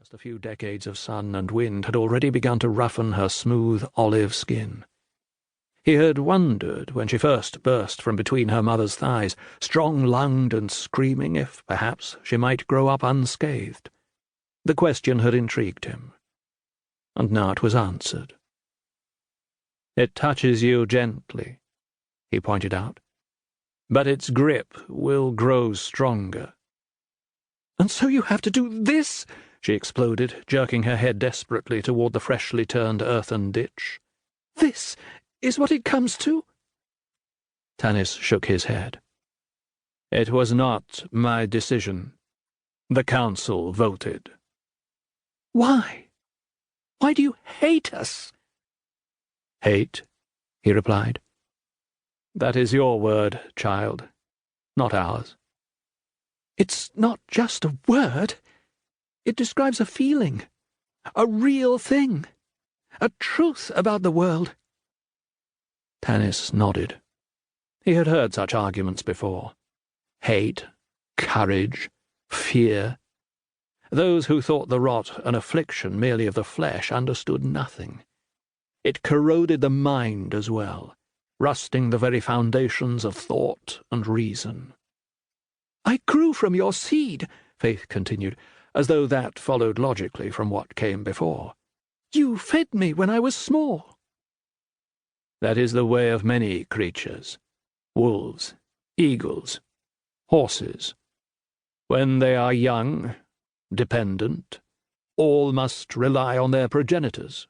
Just a few decades of sun and wind had already begun to roughen her smooth olive skin. He had wondered, when she first burst from between her mother's thighs, strong-lunged and screaming, if, perhaps, she might grow up unscathed. The question had intrigued him, and now it was answered. "It touches you gently," he pointed out, "but its grip will grow stronger." "And so you have to do this?" she exploded, jerking her head desperately toward the freshly turned earthen ditch. "This is what it comes to?" Tanis shook his head. "It was not my decision. The council voted." "Why? Why do you hate us?" "Hate," he replied. "That is your word, child, not ours." "It's not just a word. It describes a feeling, a real thing, a truth about the world." Tanis nodded. He had heard such arguments before. Hate, courage, fear. Those who thought the rot an affliction merely of the flesh understood nothing. It corroded the mind as well, rusting the very foundations of thought and reason. "I grew from your seed," Faith continued, as though that followed logically from what came before. "You fed me when I was small." "That is the way of many creatures. Wolves, eagles, horses. When they are young, dependent, all must rely on their progenitors."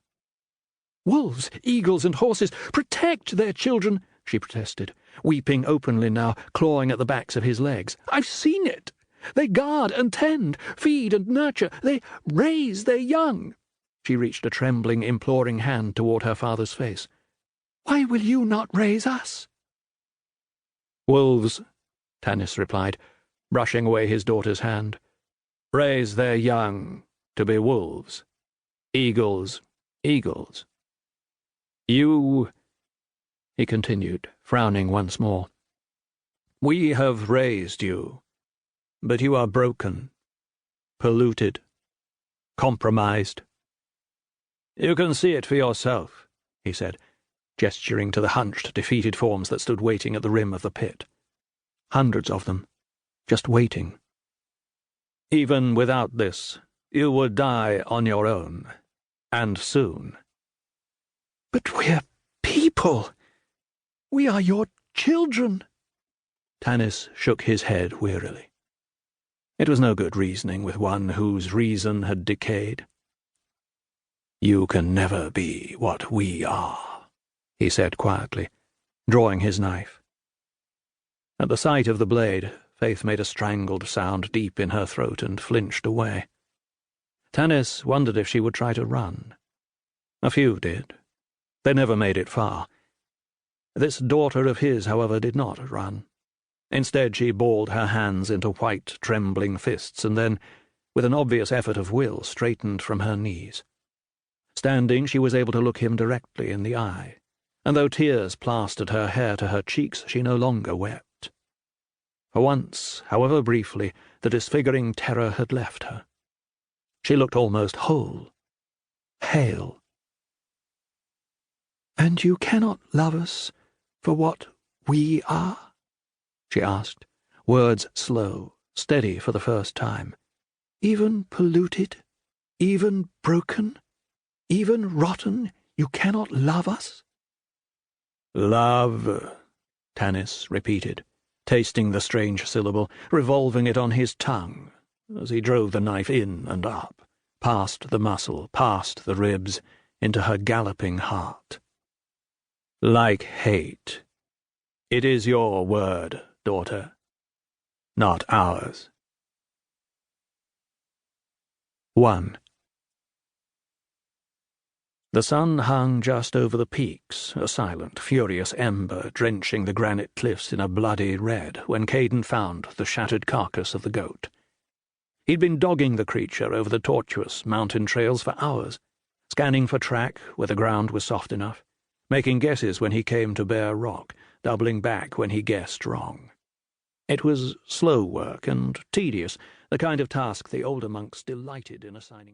"Wolves, eagles, and horses protect their children," she protested, weeping openly now, clawing at the backs of his legs. "I've seen it. They guard and tend, feed and nurture. They raise their young." She reached a trembling, imploring hand toward her father's face. "Why will you not raise us?" "Wolves," Tanis replied, brushing away his daughter's hand, "raise their young to be wolves. Eagles, eagles. You," he continued, frowning once more, "we have raised you, but you are broken, polluted, compromised. You can see it for yourself," he said, gesturing to the hunched, defeated forms that stood waiting at the rim of the pit. Hundreds of them, just waiting. "Even without this, you would die on your own, and soon." "But we're people. We are your children." Tanis shook his head wearily. It was no good reasoning with one whose reason had decayed. "You can never be what we are," he said quietly, drawing his knife. At the sight of the blade, Faith made a strangled sound deep in her throat and flinched away. Tanis wondered if she would try to run. A few did. They never made it far. This daughter of his, however, did not run. Instead, she balled her hands into white, trembling fists, and then, with an obvious effort of will, straightened from her knees. Standing, she was able to look him directly in the eye, and though tears plastered her hair to her cheeks, she no longer wept. For once, however briefly, the disfiguring terror had left her. She looked almost whole, hale. "And you cannot love us for what we are?" she asked, words slow, steady for the first time. "Even polluted, even broken, even rotten, you cannot love us?" "Love," Tanis repeated, tasting the strange syllable, revolving it on his tongue, as he drove the knife in and up, past the muscle, past the ribs, into her galloping heart. "Like hate. It is your word, daughter, not ours." 1. The sun hung just over the peaks, a silent, furious ember drenching the granite cliffs in a bloody red, when Kaden found the shattered carcass of the goat. He'd been dogging the creature over the tortuous mountain trails for hours, scanning for track where the ground was soft enough, making guesses when he came to bare rock, doubling back when he guessed wrong. It was slow work and tedious, the kind of task the older monks delighted in assigning to